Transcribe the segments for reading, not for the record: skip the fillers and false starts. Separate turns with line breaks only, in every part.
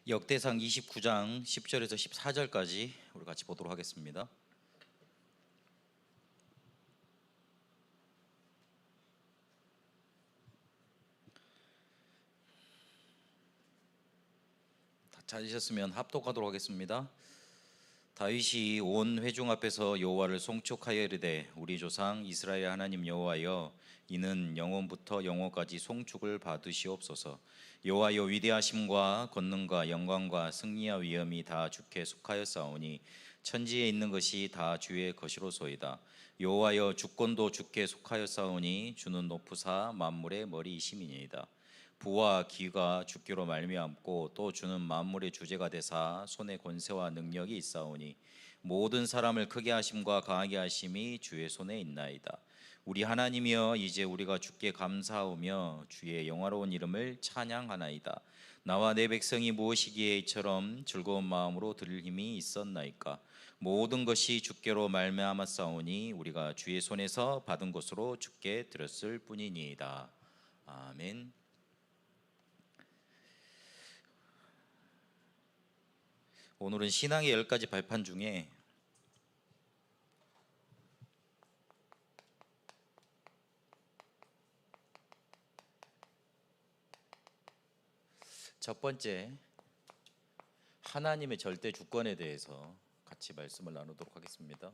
역대상 29장 10절에서 14절까지 우리 같이 보도록 하겠습니다. 다 찾으셨으면 합독하도록 하겠습니다. 다윗이 온 회중 앞에서 여호와를 송축하여 이르되 우리 조상 이스라엘 하나님 여호와여, 이는 영원부터 영원까지 송축을 받으시옵소서. 여호와여, 위대하심과 권능과 영광과 승리와 위엄이 다 주께 속하였사오니 천지에 있는 것이 다 주의 것이로소이다. 여호와여, 주권도 주께 속하였사오니 주는 높으사 만물의 머리이심이니이다. 부와 기가 주께로 말미암고 또 주는 만물의 주제가 되사 손에 권세와 능력이 있사오니 모든 사람을 크게 하심과 강하게 하심이 주의 손에 있나이다. 우리 하나님이여, 이제 우리가 주께 감사하오며 주의 영화로운 이름을 찬양하나이다. 나와 내 백성이 무엇이기에 이처럼 즐거운 마음으로 들을 힘이 있었나이까. 모든 것이 주께로 말미암았사오니 우리가 주의 손에서 받은 것으로 주께 드렸을 뿐이니이다. 아멘. 오늘은 신앙의 10가지 발판 중에 첫 번째, 하나님의 절대 주권에 대해서 같이 말씀을 나누도록 하겠습니다.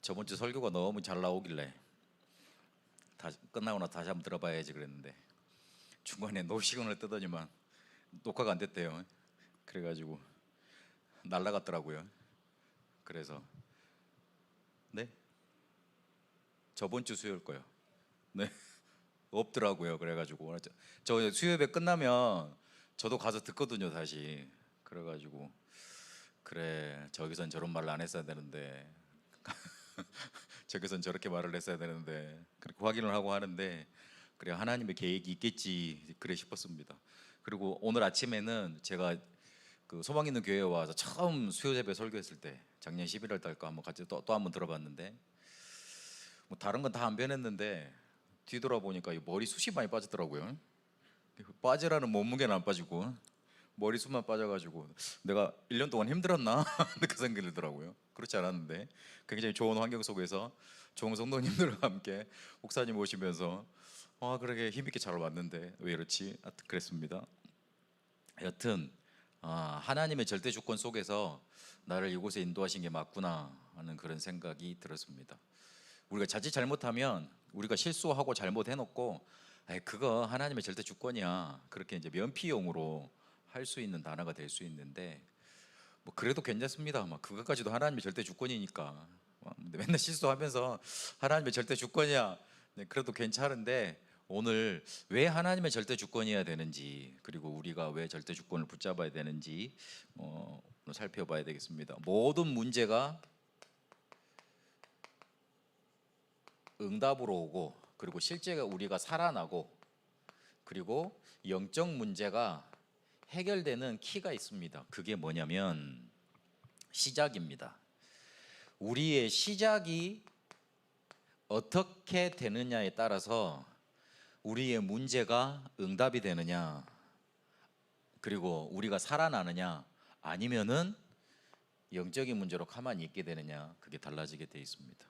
저번 주 설교가 너무 잘 나오길래 끝나고 나서 다시 한번 들어봐야지 그랬는데 중간에 노시간을 뜨더니만 녹화가 안 됐대요. 그래가지고 날라갔더라고요. 그래서 네? 저번 주 수요일 거요. 네. 없더라고요. 그래가지고 저 수요일에 끝나면 저도 가서 듣거든요, 다시. 그래가지고 그래, 저기선 저런 말을 안 했어야 되는데 저기선 저렇게 말을 했어야 되는데, 그렇게 확인을 하고 하는데, 그래, 하나님의 계획이 있겠지 그래 싶었습니다. 그리고 오늘 아침에는 제가 그 소망 있는 교회에 와서 처음 수요 예배 설교했을 때 작년 11월 달 거 한번 같이 또 한번 들어봤는데, 뭐 다른 건 다 안 변했는데 뒤돌아보니까 이 머리숱이 많이 빠졌더라고요. 빠지라는 몸무게는 안 빠지고 머리숱만 빠져가지고 내가 1년 동안 힘들었나? 그 생각이 들더라고요. 그렇지 않았는데 굉장히 좋은 환경 속에서 좋은 성도님들과 함께 목사님 오시면서 그러게 힘있게 잘 왔는데 왜 이렇지? 그랬습니다. 여튼 하나님의 절대 주권 속에서 나를 이곳에 인도하신 게 맞구나 하는 그런 생각이 들었습니다. 우리가 자칫 잘못하면 우리가 실수하고 잘못해놓고 그거 하나님의 절대 주권이야, 그렇게 이제 면피용으로 할 수 있는 단어가 될 수 있는데, 뭐 그래도 괜찮습니다. 막 그것까지도 하나님의 절대 주권이니까. 맨날 실수하면서 하나님의 절대 주권이야, 네, 그래도 괜찮은데 오늘 왜 하나님의 절대 주권이어야 되는지, 그리고 우리가 왜 절대 주권을 붙잡아야 되는지 살펴봐야 되겠습니다. 모든 문제가 응답으로 오고, 그리고 실제가 우리가 살아나고, 그리고 영적 문제가 해결되는 키가 있습니다. 그게 뭐냐면 시작입니다. 우리의 시작이 어떻게 되느냐에 따라서 우리의 문제가 응답이 되느냐, 그리고 우리가 살아나느냐, 아니면은 영적인 문제로 가만히 있게 되느냐, 그게 달라지게 되어 있습니다.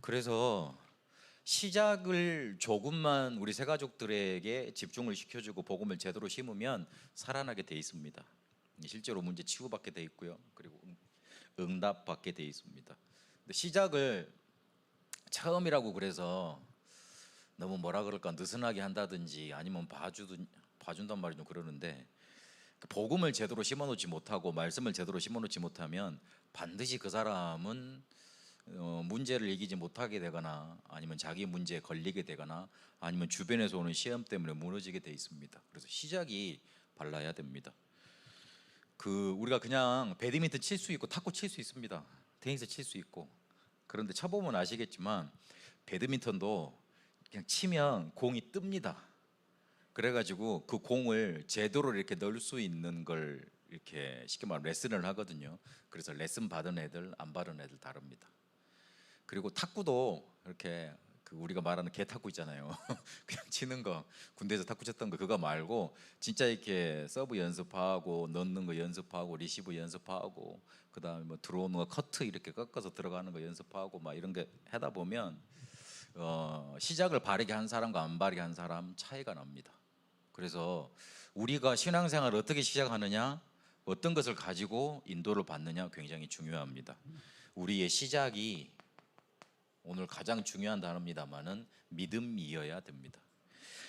그래서 시작을 조금만 우리 새 가족들에게 집중을 시켜주고 복음을 제대로 심으면 살아나게 돼 있습니다. 실제로 문제 치유받게 돼 있고요, 그리고 응답받게 돼 있습니다. 근데 시작을 처음이라고 그래서 너무 뭐라 그럴까, 느슨하게 한다든지 아니면 봐준단 말이 좀 그러는데, 복음을 제대로 심어놓지 못하고 말씀을 제대로 심어놓지 못하면 반드시 그 사람은 문제를 이기지 못하게 되거나, 아니면 자기 문제에 걸리게 되거나, 아니면 주변에서 오는 시험 때문에 무너지게 돼 있습니다. 그래서 시작이 발라야 됩니다. 우리가 그냥 배드민턴 칠 수 있고 탁구 칠 수 있습니다. 테니스 칠 수 있고. 그런데 쳐보면 아시겠지만 배드민턴도 그냥 치면 공이 뜹니다. 그래가지고 그 공을 제대로 이렇게 넣을 수 있는 걸 이렇게 쉽게 말하면 레슨을 하거든요. 그래서 레슨 받은 애들, 안 받은 애들 다릅니다. 그리고 탁구도 이렇게 그 우리가 말하는 개 탁구 있잖아요. 그냥 치는 거, 군대에서 탁구 쳤던 거 그거 말고 진짜 이렇게 서브 연습하고 넣는 거 연습하고 리시브 연습하고 그다음에 뭐 들어오는 거 커트 이렇게 꺾어서 들어가는 거 연습하고 막 이런 게 하다 보면 시작을 바르게 한 사람과 안 바르게 한 사람 차이가 납니다. 그래서 우리가 신앙생활을 어떻게 시작하느냐, 어떤 것을 가지고 인도를 받느냐 굉장히 중요합니다. 우리의 시작이 오늘 가장 중요한 단어입니다만은 믿음이어야 됩니다.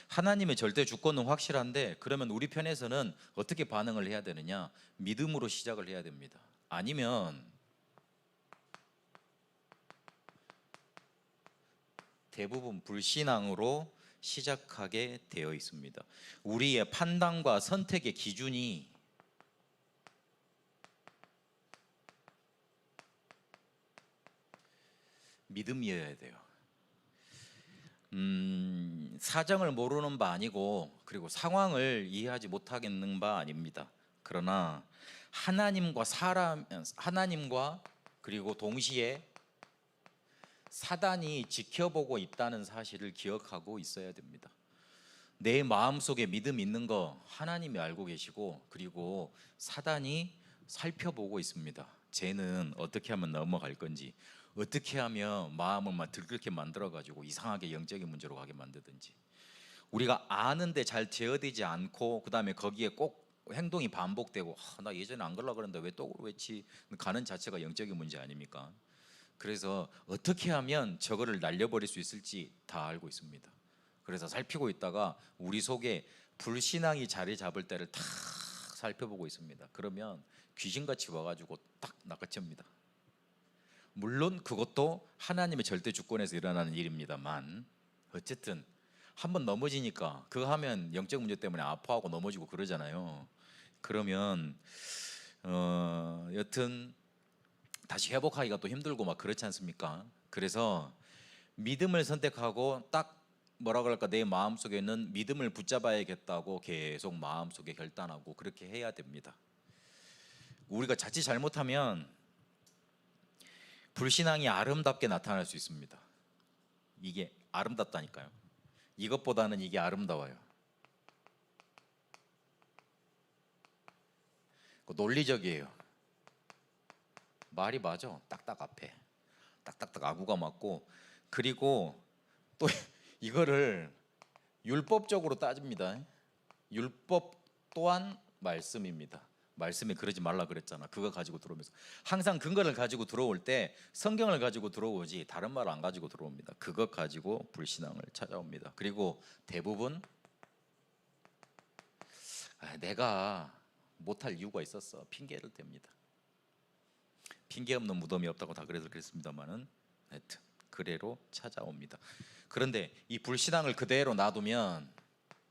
하나님의 절대 주권은 확실한데 그러면 우리 편에서는 어떻게 반응을 해야 되느냐? 믿음으로 시작을 해야 됩니다. 아니면 대부분 불신앙으로 시작하게 되어 있습니다. 우리의 판단과 선택의 기준이 믿음이어야 돼요. 사정을 모르는 바 아니고 그리고 상황을 이해하지 못하겠는 바 아닙니다. 그러나 하나님과 그리고 동시에 사단이 지켜보고 있다는 사실을 기억하고 있어야 됩니다. 내 마음속에 믿음 있는 거 하나님이 알고 계시고 그리고 사단이 살펴보고 있습니다. 쟤는 어떻게 하면 넘어갈 건지, 어떻게 하면 마음을 막 들끓게 만들어 가지고 이상하게 영적인 문제로 가게 만들든지. 우리가 아는데 잘 제어되지 않고 그다음에 거기에 꼭 행동이 반복되고 나 예전에 안 그러려고 그랬는데 왜 또 그랬지 가는 자체가 영적인 문제 아닙니까? 그래서 어떻게 하면 저거를 날려버릴 수 있을지 다 알고 있습니다. 그래서 살피고 있다가 우리 속에 불신앙이 자리 잡을 때를 탁 살펴보고 있습니다. 그러면 귀신같이 와가지고 딱 낚아챕니다. 물론 그것도 하나님의 절대 주권에서 일어나는 일입니다만 어쨌든 한번 넘어지니까 그거 하면 영적 문제 때문에 아파하고 넘어지고 그러잖아요. 그러면 여튼 다시 회복하기가 또 힘들고 막 그렇지 않습니까? 그래서 믿음을 선택하고 딱 뭐라 그럴까 내 마음속에는 믿음을 붙잡아야겠다고 계속 마음속에 결단하고 그렇게 해야 됩니다. 우리가 자칫 잘못하면 불신앙이 아름답게 나타날 수 있습니다. 이게 아름답다니까요. 이것보다는 이게 아름다워요. 논리적이에요. 말이 맞아. 딱딱 앞에 딱딱딱 아구가 맞고 그리고 또 이거를 율법적으로 따집니다. 율법 또한 말씀입니다. 말씀에 그러지 말라 그랬잖아. 그거 가지고 들어오면서 항상 근거를 가지고 들어올 때 성경을 가지고 들어오지 다른 말 안 가지고 들어옵니다. 그것 가지고 불신앙을 찾아옵니다. 그리고 대부분 내가 못할 이유가 있었어 핑계를 댑니다. 핑계 없는 무덤이 없다고 다 그래서 그랬습니다만은 하여튼 그래로 찾아옵니다. 그런데 이 불신앙을 그대로 놔두면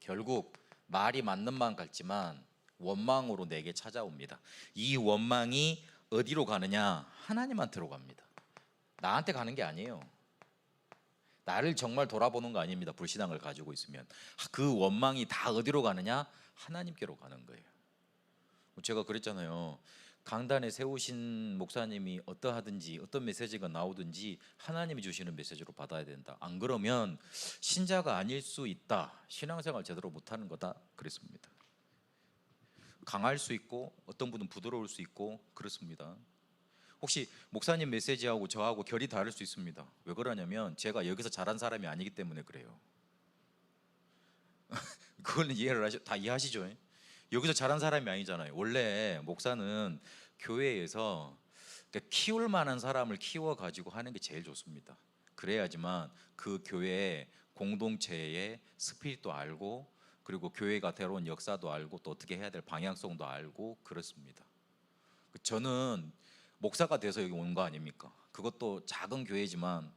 결국 말이 맞는 만 같지만 원망으로 내게 찾아옵니다. 이 원망이 어디로 가느냐? 하나님한테로 갑니다. 나한테 가는 게 아니에요. 나를 정말 돌아보는 거 아닙니다. 불신앙을 가지고 있으면 그 원망이 다 어디로 가느냐? 하나님께로 가는 거예요. 제가 그랬잖아요. 강단에 세우신 목사님이 어떠하든지 어떤 메시지가 나오든지 하나님이 주시는 메시지로 받아야 된다. 안 그러면 신자가 아닐 수 있다. 신앙생활 제대로 못하는 거다. 그랬습니다. 강할 수 있고 어떤 분은 부드러울 수 있고 그렇습니다. 혹시 목사님 메시지하고 저하고 결이 다를 수 있습니다. 왜 그러냐면 제가 여기서 자란 사람이 아니기 때문에 그래요. 그거는 다 이해하시죠? 여기서 자란 사람이 아니잖아요. 원래 목사는 교회에서 키울 만한 사람을 키워 가지고 하는 게 제일 좋습니다. 그래야지만 그 교회의 공동체의 스피릿도 알고 그리고 교회가 들어온 역사도 알고 또 어떻게 해야 될 방향성도 알고 그렇습니다. 저는 목사가 돼서 여기 온 거 아닙니까? 그것도 작은 교회지만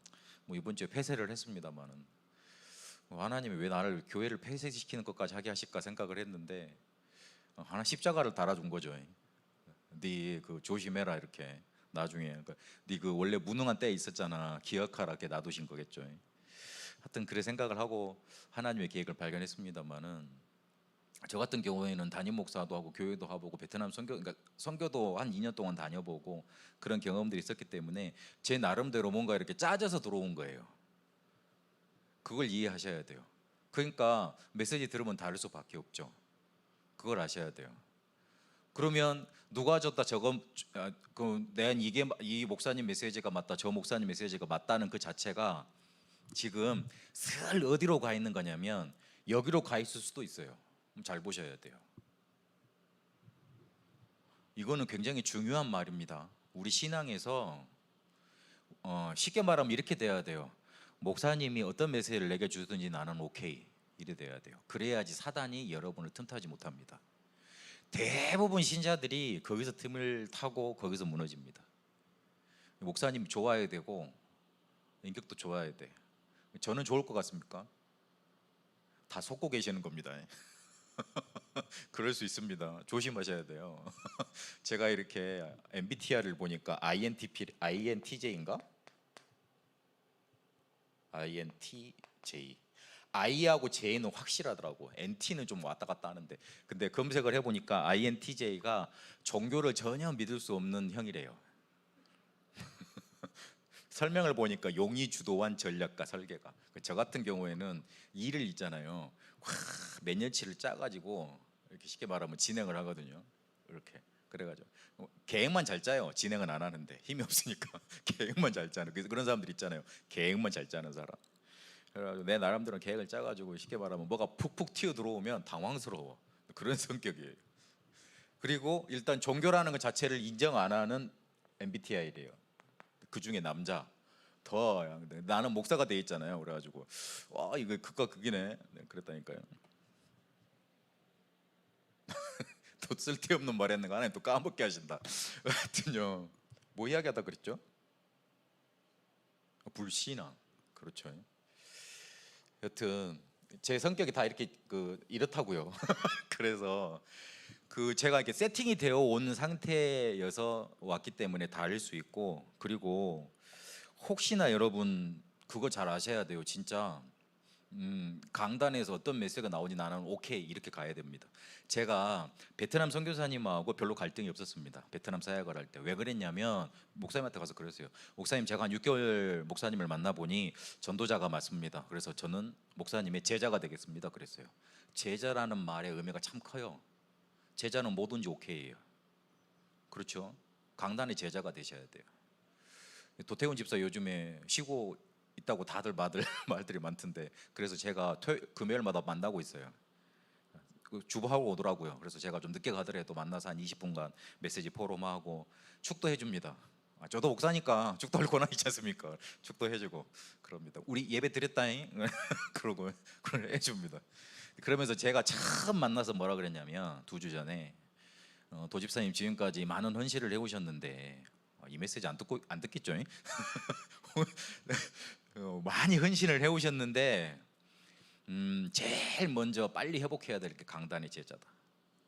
뭐 이번 주에 폐쇄를 했습니다만은 하나님이 왜 나를 교회를 폐쇄시키는 것까지 하게 하실까 생각을 했는데 하나 십자가를 달아준 거죠. 네 그 조심해라 이렇게 나중에 네 그 원래 무능한 때 있었잖아 기억하라 이렇게 놔두신 거겠죠. 하여튼 그래 생각을 하고 하나님의 계획을 발견했습니다만은 저 같은 경우에는 담임 목사도 하고 교회도 가보고 베트남 그러니까 선교도 한 2년 동안 다녀보고 그런 경험들이 있었기 때문에 제 나름대로 뭔가 이렇게 짜져서 들어온 거예요. 그걸 이해하셔야 돼요. 그러니까 메시지 들으면 다를 수밖에 없죠. 그걸 아셔야 돼요. 그러면 누가 줬다 저거 내가 이게 이 목사님 메시지가 맞다 저 목사님 메시지가 맞다는 그 자체가 지금 슬 어디로 가 있는 거냐면 여기로 가 있을 수도 있어요. 잘 보셔야 돼요. 이거는 굉장히 중요한 말입니다. 우리 신앙에서 쉽게 말하면 이렇게 돼야 돼요. 목사님이 어떤 메시지를 내게 주든지 나는 오케이 이래 돼야 돼요. 그래야지 사단이 여러분을 틈타지 못합니다. 대부분 신자들이 거기서 틈을 타고 거기서 무너집니다. 목사님 좋아야 되고 인격도 좋아야 돼. 저는 좋을 것 같습니까? 다 속고 계시는 겁니다. 그럴 수 있습니다. 조심하셔야 돼요. 제가 이렇게 MBTI를 보니까 INTJ인가? INTJ. I하고 J는 확실하더라고. NT는 좀 왔다 갔다 하는데, 근데 검색을 해보니까 INTJ가 종교를 전혀 믿을 수 없는 형이래요. 설명을 보니까 용이 주도한 전략과 설계가. 저 같은 경우에는 일을 있잖아요. 몇 년치를 짜가지고 이렇게 쉽게 말하면 진행을 하거든요. 이렇게 그래가지고 계획만 잘 짜요. 진행은 안 하는데 힘이 없으니까 계획만 잘 짜는. 그래서 그런 사람들 있잖아요. 계획만 잘 짜는 사람. 그래가지고 내 나름대로 계획을 짜가지고 쉽게 말하면 뭐가 푹푹 튀어 들어오면 당황스러워. 그런 성격이에요. 그리고 일단 종교라는 것 자체를 인정 안 하는 MBTI래요. 그 중에 남자 더 나는 목사가 돼 있잖아요. 그래가지고 와 이거 극과 극이네. 네, 그랬다니까요. 또 쓸데없는 말 했는 거 하나님 또 까먹게 하신다. 하여튼요 뭐 이야기하다 그랬죠? 불신앙. 그렇죠. 여튼 제 성격이 다 이렇게 이렇다고요. 그래서 제가 이렇게 세팅이 되어 온 상태여서 왔기 때문에 다를 수 있고, 그리고 혹시나 여러분 그거 잘 아셔야 돼요. 진짜 강단에서 어떤 메시지가 나오니 나는 오케이 이렇게 가야 됩니다. 제가 베트남 선교사님하고 별로 갈등이 없었습니다. 베트남 사역을 할 때. 왜 그랬냐면 목사님한테 가서 그랬어요. 목사님 제가 한 6개월 목사님을 만나보니 전도자가 맞습니다. 그래서 저는 목사님의 제자가 되겠습니다. 그랬어요. 제자라는 말의 의미가 참 커요. 제자는 뭐든지 오케이예요. 그렇죠? 강단의 제자가 되셔야 돼요. 도태훈 집사 요즘에 쉬고 있다고 다들 말들이 많던데, 그래서 제가 금요일마다 만나고 있어요. 주부하고 오더라고요. 그래서 제가 좀 늦게 가더라도 만나서 한 20분간 메시지 포럼하고 축도 해줍니다. 저도 목사니까 축도할 권한 있지 않습니까? 축도 해주고 그럽니다. 우리 예배 드렸다잉 그러고 해줍니다. 그러면서 제가 처음 만나서 뭐라 그랬냐면 2주 전에 도집사님 지금까지 많은 헌신을 해오셨는데 이 메시지 안 듣겠죠? 많이 헌신을 해오셨는데 제일 먼저 빨리 회복해야 될 게 강단의 제자다.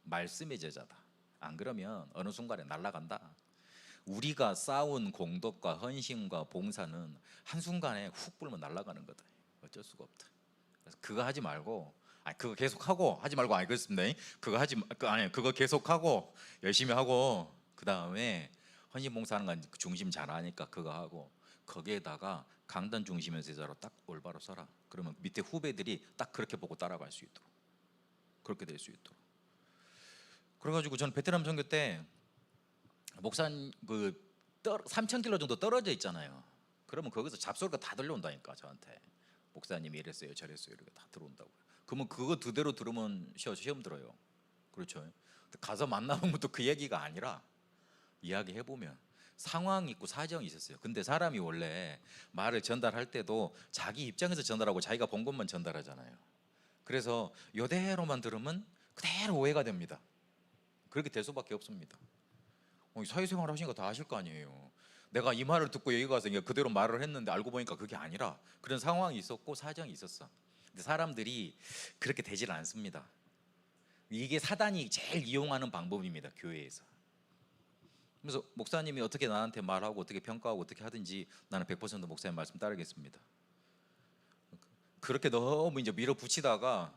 말씀의 제자다. 안 그러면 어느 순간에 날아간다. 우리가 쌓은 공덕과 헌신과 봉사는 한순간에 훅 불면 날아가는 거다. 어쩔 수가 없다. 그래서 그거 하지 말고 그거 계속하고 하지 말고 그렇습니다. 그거 계속하고 열심히 하고 그 다음에 헌신 봉사하는 건 중심 잘 아니까 그거 하고 거기에다가 강단 중심의 제자로 딱 올바로 서라. 그러면 밑에 후배들이 딱 그렇게 보고 따라갈 수 있도록 그렇게 될 수 있도록. 그래가지고 저는 베트남 선교 때 목사님 3,000km 정도 떨어져 있잖아요. 그러면 거기서 잡소리가 다 들려온다니까 저한테. 목사님이 이랬어요 저랬어요 이렇게 다 들어온다고요. 그러면 그거 그대로 들으면 시험 들어요. 그렇죠. 가서 만나보면 또 그 얘기가 아니라 이야기해보면 상황이 있고 사정이 있었어요. 근데 사람이 원래 말을 전달할 때도 자기 입장에서 전달하고 자기가 본 것만 전달하잖아요. 그래서 이대로만 들으면 그대로 오해가 됩니다. 그렇게 될 수밖에 없습니다. 사회생활 하시니까 다 아실 거 아니에요. 내가 이 말을 듣고 여기 가서 그대로 말을 했는데 알고 보니까 그게 아니라 그런 상황이 있었고 사정이 있었어. 근데 사람들이 그렇게 되질 않습니다. 이게 사단이 제일 이용하는 방법입니다. 교회에서. 그래서 목사님이 어떻게 나한테 말하고 어떻게 평가하고 어떻게 하든지 나는 100% 목사님 말씀 따르겠습니다. 그렇게 너무 이제 밀어붙이다가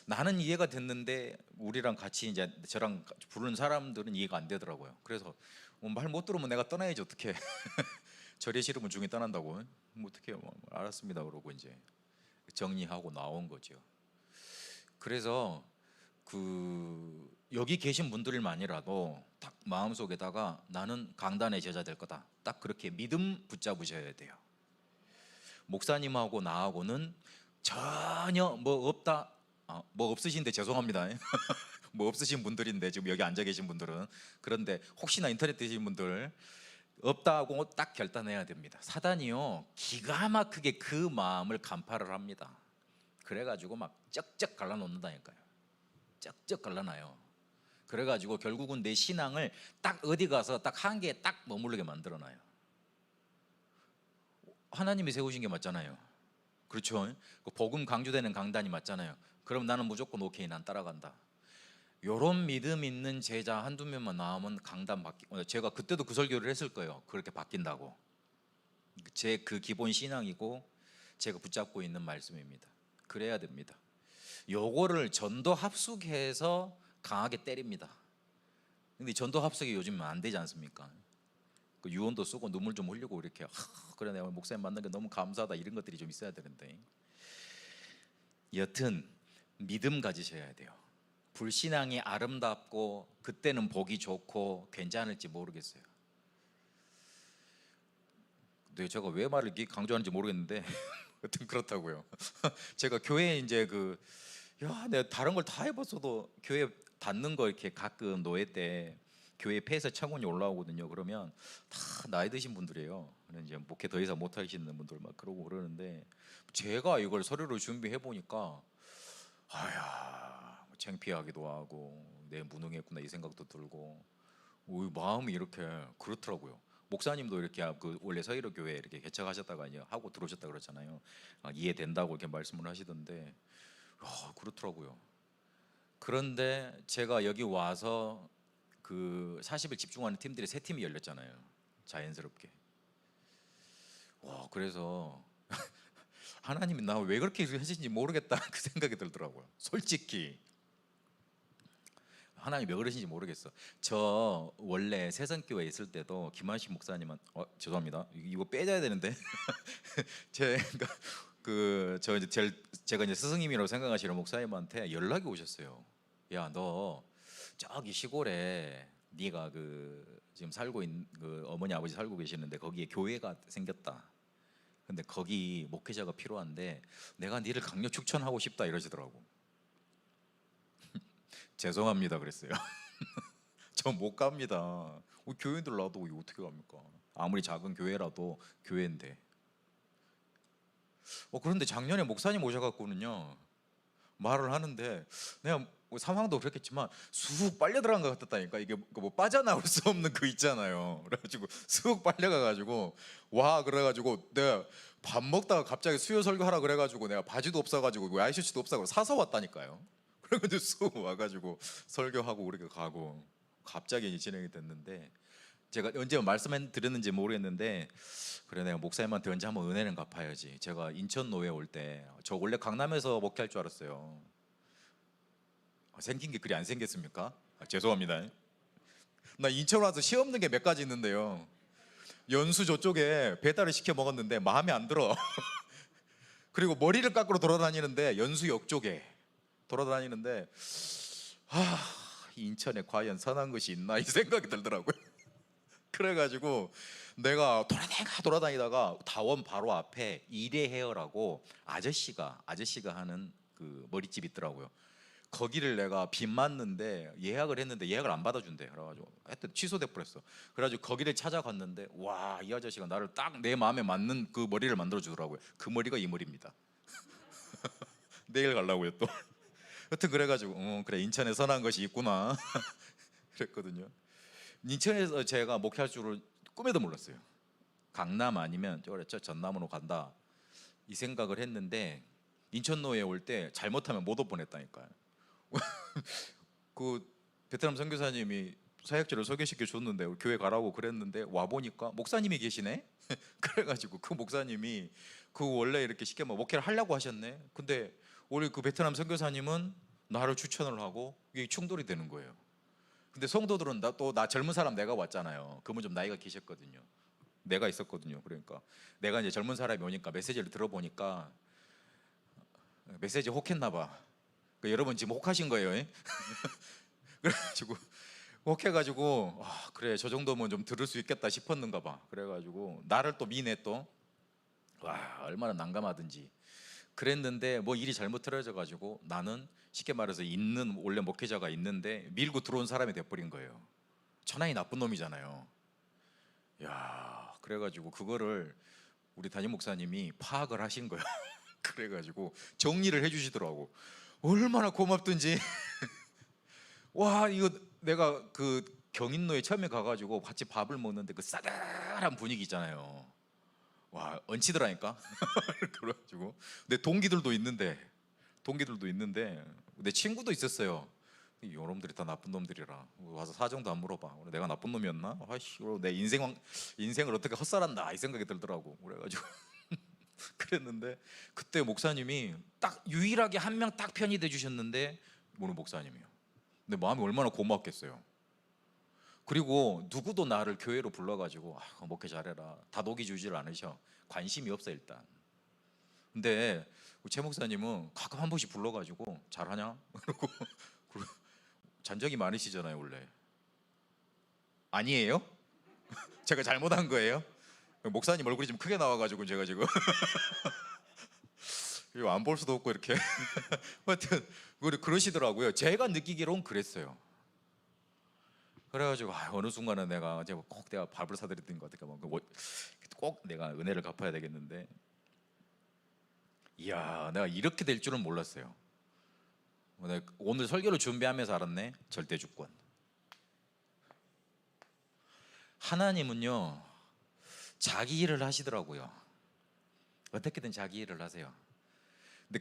나는 이해가 됐는데 우리랑 같이 이제 저랑 부르는 사람들은 이해가 안 되더라고요. 그래서 말 못 들으면 내가 떠나야지 어떻게 절에 싫으면 중에 떠난다고 뭐 어떻게 알았습니다 그러고 이제 정리하고 나온 거죠. 그래서 여기 계신 분들만이라도 딱 마음속에다가 나는 강단의 제자 될 거다, 딱 그렇게 믿음 붙잡으셔야 돼요. 목사님하고 나하고는 전혀 뭐 없다, 뭐 없으신데 죄송합니다. 뭐 없으신 분들인데 지금 여기 앉아 계신 분들은, 그런데 혹시나 인터넷 드신 분들 없다고 딱 결단해야 됩니다. 사단이요 기가 막히게 그 마음을 간파를 합니다. 그래가지고 막 쩍쩍 갈라놓는다니까요. 쩍쩍 갈라놔요. 그래가지고 결국은 내 신앙을 딱 어디 가서 딱 한 개에 딱 머무르게 만들어놔요. 하나님이 세우신 게 맞잖아요. 그렇죠? 그 복음 강조되는 강단이 맞잖아요. 그럼 나는 무조건 오케이, 난 따라간다. 요런 믿음 있는 제자 한두 명만 나오면 강단 제가 그때도 그 설교를 했을 거예요. 그렇게 바뀐다고. 제 그 기본 신앙이고 제가 붙잡고 있는 말씀입니다. 그래야 됩니다. 요거를 전도 합숙해서 강하게 때립니다. 근데 전도 합숙이 요즘 안 되지 않습니까? 그 유언도 쓰고 눈물 좀 흘리고 이렇게 그래 내가 목사님 만난 게 너무 감사하다, 이런 것들이 좀 있어야 되는데, 여튼 믿음 가지셔야 돼요. 불신앙이 아름답고 그때는 보기 좋고 괜찮을지 모르겠어요. 근데 제가 왜 말을 이렇게 강조하는지 모르겠는데 여튼 그렇다고요. 제가 교회에 이제 내가 다른 걸 다 해봤어도 교회 닫는 거 이렇게 가끔 노예 때 교회 폐쇄 청원이 올라오거든요. 그러면 다 나이 드신 분들이에요. 이제 목회 더 이상 못 하시는 분들 막 그러고 그러는데, 제가 이걸 서류로 준비해 보니까 아야 창피하기도 하고 내 무능했구나 이 생각도 들고, 마음이 이렇게 그렇더라고요. 목사님도 이렇게 원래 서희로 교회 이렇게 개척하셨다가 이제 하고 들어오셨다 그랬잖아요. 이해된다고 이렇게 말씀을 하시던데, 그렇더라고요. 그런데 제가 여기 와서 40일 집중하는 팀들이 3팀이 열렸잖아요. 자연스럽게. 그래서 하나님이 나 왜 그렇게 하시는지 모르겠다 그 생각이 들더라고요. 솔직히 하나님 왜 그러신지 모르겠어. 저 원래 세선교회 있을 때도 김한식 목사님은 죄송합니다. 이거 빼줘야 되는데 제가 제가 이제 스승님이라고 생각하시는 목사님한테 연락이 오셨어요. 야, 너 저기 시골에 네가 지금 살고 있는 어머니 아버지 살고 계시는데 거기에 교회가 생겼다. 근데 거기 목회자가 필요한데 내가 네를 강력 추천하고 싶다 이러시더라고. 죄송합니다 그랬어요. 저 못 갑니다. 교회들 놔도 어떻게 갑니까? 아무리 작은 교회라도 교회인데. 그런데 작년에 목사님 오셔갖고는요 말을 하는데, 내가 상황도 그렇겠지만 쑥 빨려 들어간 것 같았다니까. 이게 뭐 빠져나올 수 없는 그 있잖아요. 그래가지고 쑥 빨려가가지고 그래가지고 내가 밥 먹다가 갑자기 수요 설교하라 그래가지고 내가 바지도 없어가지고 와이셔츠도 없어가지고 사서 왔다니까요. 그래가지고 쑥 와가지고 설교하고 우리가 가고 갑자기 진행이 됐는데, 제가 언제 말씀 드렸는지 모르겠는데, 그래 내가 목사님한테 언제 한번 은혜는 갚아야지. 제가 인천 노회 올 때 저 원래 강남에서 목회할 줄 알았어요. 생긴 게 그리 안 생겼습니까? 죄송합니다. 나 인천 와서 시 없는 게 몇 가지 있는데요. 연수 저쪽에 배달을 시켜 먹었는데 마음에 안 들어. 그리고 머리를 깎으러 돌아다니는데 연수역 쪽에 돌아다니는데 인천에 과연 선한 것이 있나 이 생각이 들더라고요. 그래가지고 내가 돌아다니다가 다원 바로 앞에 이래 헤어라고 아저씨가 하는 그 머리집 있더라고요. 거기를 내가 빚 맞는데 예약을 했는데 예약을 안 받아준대. 그래가지고 하여튼 취소돼 버렸어. 그래가지고 거기를 찾아갔는데 이 아저씨가 나를 딱 내 마음에 맞는 그 머리를 만들어 주더라고요. 그 머리가 이 머리입니다. 내일 가려고요 또. 여튼 그래가지고 그래 인천에 선한 것이 있구나 그랬거든요. 인천에서 제가 목회할 줄을 꿈에도 몰랐어요. 강남 아니면 저 전남으로 간다 이 생각을 했는데, 인천노에 올 때 잘못하면 못 올 뻔했다니까요. 그 베트남 선교사님이 사역지를 소개시켜 줬는데 교회 가라고 그랬는데 와 보니까 목사님이 계시네. 그래가지고 그 목사님이 원래 이렇게 쉽게 목회를 하려고 하셨네. 근데 우리 그 베트남 선교사님은 나를 추천을 하고 이게 충돌이 되는 거예요. 근데 성도들은 나 젊은 사람 내가 왔잖아요. 그분 좀 나이가 계셨거든요. 내가 있었거든요. 그러니까 내가 이제 젊은 사람이 오니까 메시지를 들어보니까 메시지 혹했나 봐. 여러분 지금 혹하신 거예요. 예? 그래가지고 혹해가지고 그래 저 정도면 좀 들을 수 있겠다 싶었는가 봐. 그래가지고 나를 또 미네 또. 와 얼마나 난감하든지 그랬는데 뭐 일이 잘못 틀어져가지고 나는 쉽게 말해서 있는 원래 목회자가 있는데 밀고 들어온 사람이 돼버린 거예요. 천하이 나쁜 놈이잖아요. 야 그래가지고 그거를 우리 담임 목사님이 파악을 하신 거예요. 그래가지고 정리를 해주시더라고. 얼마나 고맙든지. 와 이거 내가 그 경인로에 처음에 가가지고 같이 밥을 먹는데 그 싸늘한 분위기 있잖아요. 와 얹히더라니까. 그래가지고 내 동기들도 있는데 내 친구도 있었어요. 이놈들이 다 나쁜 놈들이라 와서 사정도 안 물어봐. 내가 나쁜 놈이었나? 아이씨 내 인생을 어떻게 헛살았나 이 생각이 들더라고. 그래가지고 그랬는데 그때 목사님이 딱 유일하게 한 명 딱 편이 돼 주셨는데 오늘 목사님이요. 근데 마음이 얼마나 고맙겠어요. 그리고 누구도 나를 교회로 불러가지고 목회 잘해라 다독이 주질 않으셔. 관심이 없어 일단. 근데 최 목사님은 가끔 한 번씩 불러가지고 잘하냐? 그러고 잔적이 많으시잖아요 원래. 아니에요? 제가 잘못한 거예요? 목사님 얼굴이 좀 크게 나와가지고 제가 지금 안 볼 수도 없고 이렇게 하여튼 그러시더라고요. 제가 느끼기로는 그랬어요. 그래가지고 어느 순간은 내가 꼭 내가 밥을 사드렸던 것 같으니까 꼭 내가 은혜를 갚아야 되겠는데 이야 내가 이렇게 될 줄은 몰랐어요. 오늘 설교를 준비하면서 알았네. 절대주권. 하나님은요 자기 일을 하시더라고요. 어떻게든 자기 일을 하세요.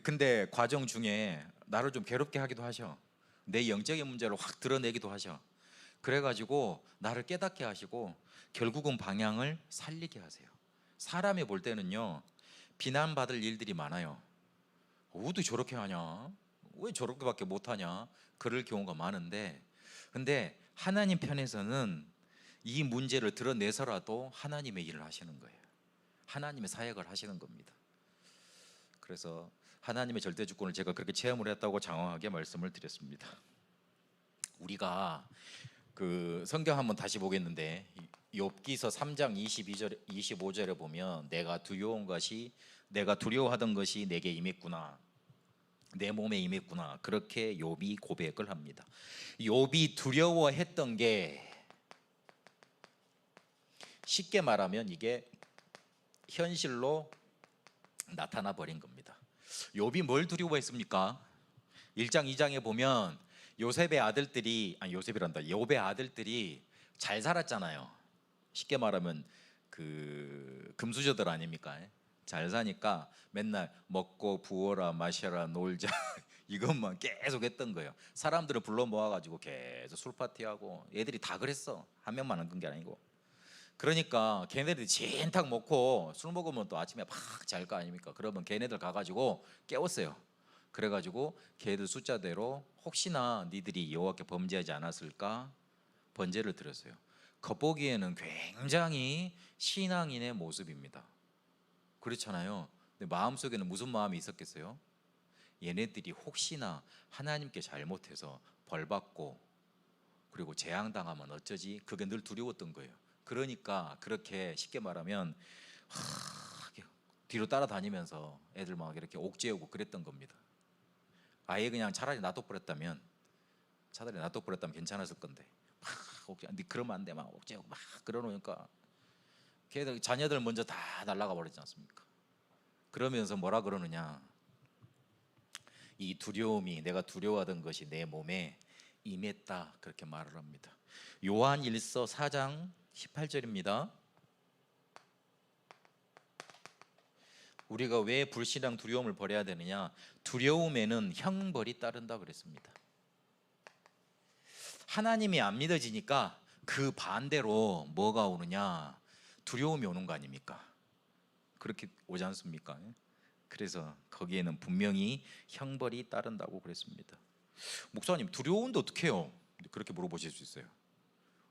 근데 과정 중에 나를 좀 괴롭게 하기도 하셔. 내 영적인 문제를 확 드러내기도 하셔. 그래가지고 나를 깨닫게 하시고 결국은 방향을 살리게 하세요. 사람이 볼 때는요 비난받을 일들이 많아요. 어떻게 저렇게 하냐? 왜 저렇게밖에 못하냐? 그럴 경우가 많은데 근데 하나님 편에서는 이 문제를 드러내서라도 하나님의 일을 하시는 거예요. 하나님의 사역을 하시는 겁니다. 그래서 하나님의 절대주권을 제가 그렇게 체험을 했다고 장황하게 말씀을 드렸습니다. 우리가 그 성경 한번 다시 보겠는데 욥기서 3장 22절 25절에 보면 내가 두려워하던 것이 내게 임했구나. 내 몸에 임했구나. 그렇게 욥이 고백을 합니다. 욥이 두려워했던 게 쉽게 말하면 이게 현실로 나타나 버린 겁니다. 욥이 뭘 두려워했습니까? 1장 2장에 보면 욥의 아들들이 잘 살았잖아요. 쉽게 말하면 그 금수저들 아닙니까? 잘 사니까 맨날 먹고 부어라 마셔라 놀자 이것만 계속 했던 거예요. 사람들을 불러 모아가지고 계속 술 파티하고 애들이 다 그랬어. 한 명만 한 게 아니고. 그러니까 걔네들이 진탕 먹고 술 먹으면 또 아침에 팍 잘 거 아닙니까? 그러면 걔네들 가가지고 깨웠어요. 그래가지고 걔들 숫자대로 혹시나 니들이 여호와께 범죄하지 않았을까 번제를 드렸어요. 겉보기에는 굉장히 신앙인의 모습입니다. 그렇잖아요. 근데 마음속에는 무슨 마음이 있었겠어요? 얘네들이 혹시나 하나님께 잘못해서 벌받고 그리고 재앙당하면 어쩌지? 그게 늘 두려웠던 거예요. 그러니까 그렇게 쉽게 말하면 뒤로 따라다니면서 애들 막 이렇게 옥죄우고 그랬던 겁니다. 아예 그냥 차라리 놔둬버렸다면 괜찮았을 건데 네 그러면 안 돼 막 옥죄우고 막 그러놓으니까 걔들 자녀들 먼저 다 날아가 버리지 않습니까? 그러면서 뭐라 그러느냐, 이 두려움이 내가 두려워하던 것이 내 몸에 임했다 그렇게 말을 합니다. 요한 1서 4장 18절입니다. 우리가 왜 불신앙 두려움을 버려야 되느냐? 두려움에는 형벌이 따른다 그랬습니다. 하나님이 안 믿어지니까 그 반대로 뭐가 오느냐? 두려움이 오는 거 아닙니까? 그렇게 오지 않습니까? 그래서 거기에는 분명히 형벌이 따른다고 그랬습니다. 목사님 두려운데 어떻게 해요? 그렇게 물어보실 수 있어요.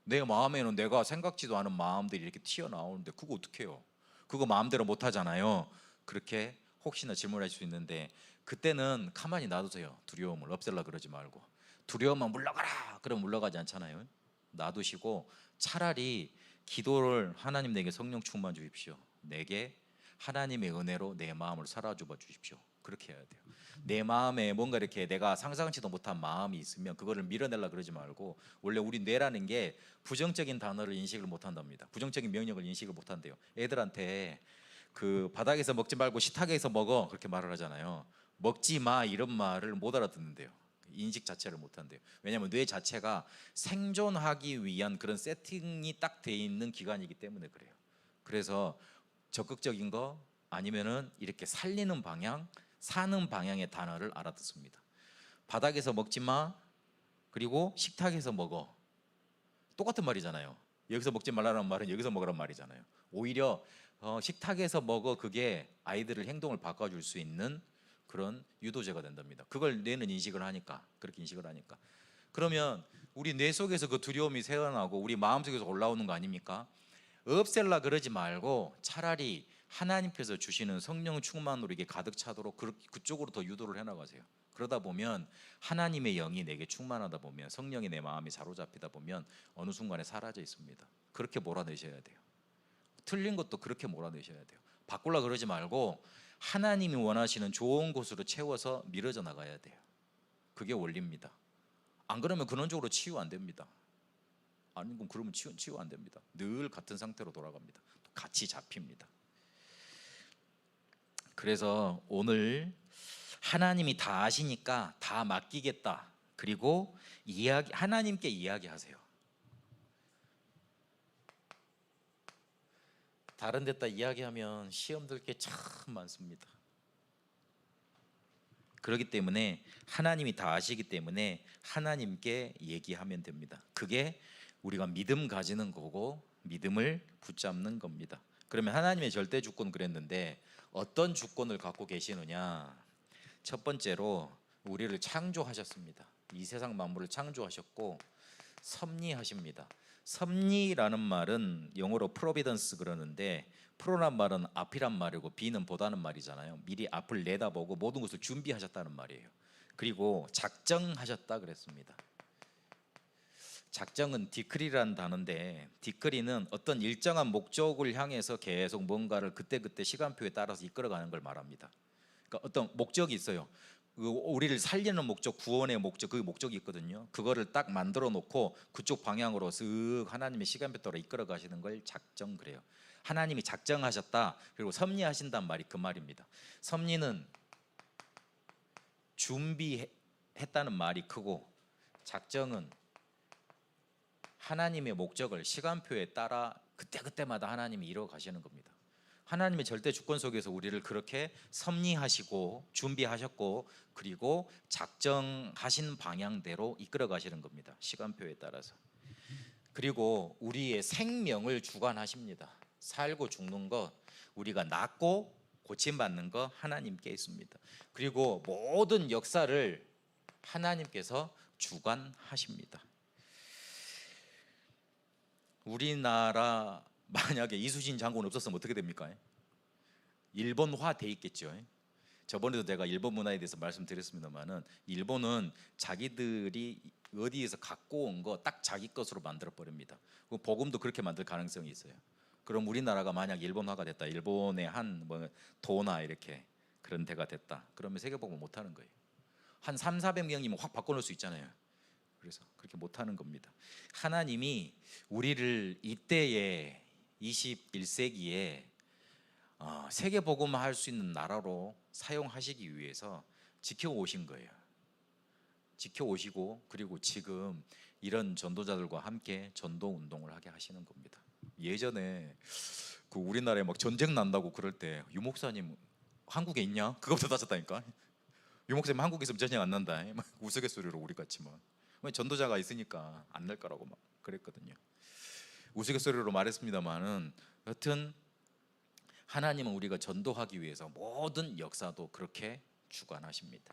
내 마음에는 내가 생각지도 않은 마음들이 이렇게 튀어나오는데 그거 어떻게 해요? 그거 마음대로 못 하잖아요. 그렇게 혹시나 질문할 수 있는데 그때는 가만히 놔두세요. 두려움을 없애려 그러지 말고. 두려움만 물러가라 그럼 물러가지 않잖아요. 놔두시고 차라리 기도를 하나님 내게 성령 충만 주십시오. 내게 하나님의 은혜로 내 마음을 살아주어 주십시오. 그렇게 해야 돼요. 내 마음에 뭔가 이렇게 내가 상상치도 못한 마음이 있으면 그거를 밀어내려 그러지 말고, 원래 우리 뇌라는 게 부정적인 단어를 인식을 못한답니다. 부정적인 명령을 인식을 못한대요. 애들한테 그 바닥에서 먹지 말고 식탁에서 먹어 그렇게 말을 하잖아요. 먹지 마 이런 말을 못 알아듣는데요. 인식 자체를 못한대요. 왜냐하면 뇌 자체가 생존하기 위한 그런 세팅이 딱 돼 있는 기관이기 때문에 그래요. 그래서 적극적인 거 아니면은 이렇게 살리는 방향, 사는 방향의 단어를 알아듣습니다. 바닥에서 먹지 마, 그리고 식탁에서 먹어. 똑같은 말이잖아요. 여기서 먹지 말라는 말은 여기서 먹으라는 말이잖아요. 오히려 식탁에서 먹어, 그게 아이들을 행동을 바꿔줄 수 있는 그런 유도제가 된답니다. 그걸 뇌는 인식을 하니까, 그렇게 인식을 하니까. 그러면 우리 뇌 속에서 그 두려움이 새어나고 우리 마음 속에서 올라오는 거 아닙니까? 없앨라 그러지 말고 차라리 하나님께서 주시는 성령 충만으로 이게 가득 차도록 그쪽으로 더 유도를 해나가세요. 그러다 보면 하나님의 영이 내게 충만하다 보면, 성령이 내 마음이 사로잡히다 보면 어느 순간에 사라져 있습니다. 그렇게 몰아내셔야 돼요. 틀린 것도 그렇게 몰아내셔야 돼요. 바꾸려 그러지 말고 하나님이 원하시는 좋은 곳으로 채워서 밀어져 나가야 돼요. 그게 원리입니다. 안 그러면 근원적으로 치유 안 됩니다. 아니면 그러면 치유 안 됩니다. 늘 같은 상태로 돌아갑니다. 같이 잡힙니다. 그래서 오늘 하나님이 다 아시니까 다 맡기겠다. 그리고 하나님께 이야기하세요. 다른 데다 이야기하면 시험 들 게 참 많습니다. 그렇기 때문에 하나님이 다 아시기 때문에 하나님께 얘기하면 됩니다. 그게 우리가 믿음 가지는 거고 믿음을 붙잡는 겁니다. 그러면 하나님의 절대 주권 그랬는데 어떤 주권을 갖고 계시느냐? 첫 번째로 우리를 창조하셨습니다. 이 세상 만물을 창조하셨고 섭리하십니다. 섭리라는 말은 영어로 프로비던스 그러는데, 프로란 말은 앞이란 말이고 비는 보다는 말이잖아요. 미리 앞을 내다보고 모든 것을 준비하셨다는 말이에요. 그리고 작정하셨다 그랬습니다. 작정은 디크리라는 단어인데, 디크리는 어떤 일정한 목적을 향해서 계속 뭔가를 그때그때 시간표에 따라서 이끌어가는 걸 말합니다. 그러니까 어떤 목적이 있어요. 우리를 살리는 목적, 구원의 목적, 그 목적이 있거든요. 그거를 딱 만들어 놓고 그쪽 방향으로 쓱 하나님의 시간표 따라 이끌어 가시는 걸 작정 그래요. 하나님이 작정하셨다. 그리고 섭리하신단 말이 그 말입니다. 섭리는 준비했다는 말이 크고, 작정은 하나님의 목적을 시간표에 따라 그때그때마다 하나님이 이루어 가시는 겁니다. 하나님의 절대 주권 속에서 우리를 그렇게 섭리하시고 준비하셨고, 그리고 작정하신 방향대로 이끌어 가시는 겁니다. 시간표에 따라서. 그리고 우리의 생명을 주관하십니다. 살고 죽는 것, 우리가 낫고 고침받는 것 하나님께 있습니다. 그리고 모든 역사를 하나님께서 주관하십니다. 우리나라 만약에 이수신 장군 없었으면 어떻게 됩니까? 일본화 돼 있겠죠. 저번에도 제가 일본 문화에 대해서 말씀드렸습니다만은, 일본은 자기들이 어디에서 갖고 온 거 딱 자기 것으로 만들어 버립니다. 복음도 그렇게 만들 가능성이 있어요. 그럼 우리나라가 만약 일본화가 됐다, 일본의 한 뭐 도나 이렇게 그런 데가 됐다, 그러면 세계복음 못 하는 거예요. 한 300~400명이면 확 바꿔놓을 수 있잖아요. 그래서 그렇게 못하는 겁니다. 하나님이 우리를 이때에 21세기에 세계복음화할 수 있는 나라로 사용하시기 위해서 지켜오신 거예요. 지켜오시고, 그리고 지금 이런 전도자들과 함께 전도 운동을 하게 하시는 겁니다. 예전에 그 우리나라에 막 전쟁 난다고 그럴 때 유 목사님 한국에 있냐? 그거부터 따졌다니까. 유 목사님 한국에 있으면 전쟁 안 난다. 막 우스갯소리로 우리 같이 막. 전도자가 있으니까 안 날 거라고 막 그랬거든요. 우스갯소리로 말했습니다만은, 여튼 하나님은 우리가 전도하기 위해서 모든 역사도 그렇게 주관하십니다.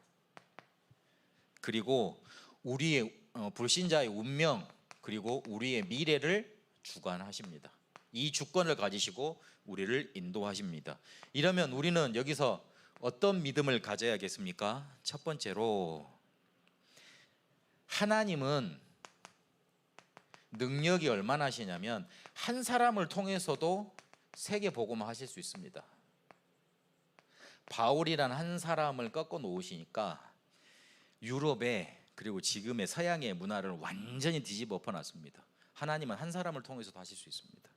그리고 우리의 불신자의 운명, 그리고 우리의 미래를 주관하십니다. 이 주권을 가지시고 우리를 인도하십니다. 이러면 우리는 여기서 어떤 믿음을 가져야겠습니까? 첫 번째로 하나님은 능력이 얼마나 하시냐면 한 사람을 통해서도 세계 복음화 하실 수 있습니다. 바울이란 한 사람을 꺾어 놓으시니까 유럽에 그리고 지금의 서양의 문화를 완전히 뒤집어 엎어놨습니다. 하나님은 한 사람을 통해서도 하실 수 있습니다.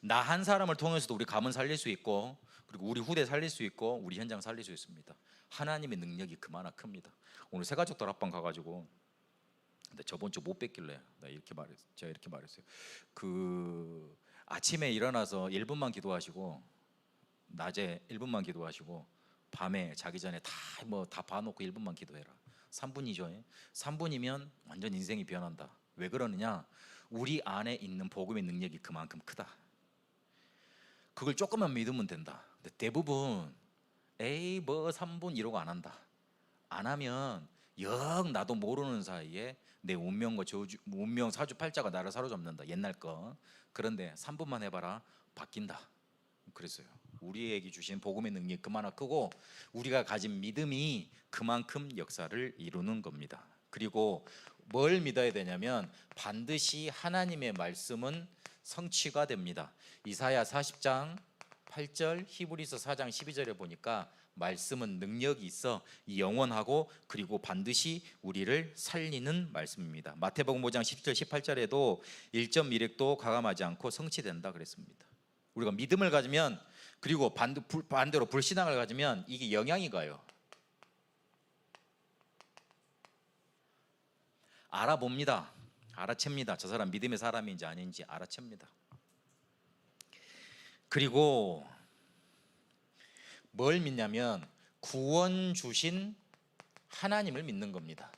나 한 사람을 통해서도 우리 가문 살릴 수 있고, 그리고 우리 후대 살릴 수 있고, 우리 현장 살릴 수 있습니다. 하나님의 능력이 그만나 큽니다. 오늘 새가족들 합방 가가지고, 근데 저번 주 못 뵙길래 제가 이렇게 말했어요. 그 아침에 일어나서 1분만 기도하시고, 낮에 1분만 기도하시고, 밤에 자기 전에 다 봐놓고 1분만 기도해라. 3분이죠. 3분이면 완전 인생이 변한다. 왜 그러느냐? 우리 안에 있는 복음의 능력이 그만큼 크다. 그걸 조금만 믿으면 된다. 근데 대부분 에이 뭐 3분 이러고 안 한다. 안 하면 영 나도 모르는 사이에 내 운명과 운명 사주팔자가 나를 사로잡는다. 옛날 거. 그런데 3분만 해봐라. 바뀐다. 그랬어요. 우리에게 주신 복음의 능력이 그만나 크고 우리가 가진 믿음이 그만큼 역사를 이루는 겁니다. 그리고 뭘 믿어야 되냐면 반드시 하나님의 말씀은 성취가 됩니다. 이사야 40장 8절, 히브리서 4장 12절에 보니까 말씀은 능력이 있어 영원하고 그리고 반드시 우리를 살리는 말씀입니다. 마태복음 5장 10절 18절에도 1점 미륵도 가감하지 않고 성취된다 그랬습니다. 우리가 믿음을 가지면, 그리고 반대로 불신앙을 가지면 이게 영향이 가요. 알아봅니다. 알아챕니다. 저 사람 믿음의 사람인지 아닌지 알아챕니다. 그리고 뭘 믿냐면 구원 주신 하나님을 믿는 겁니다.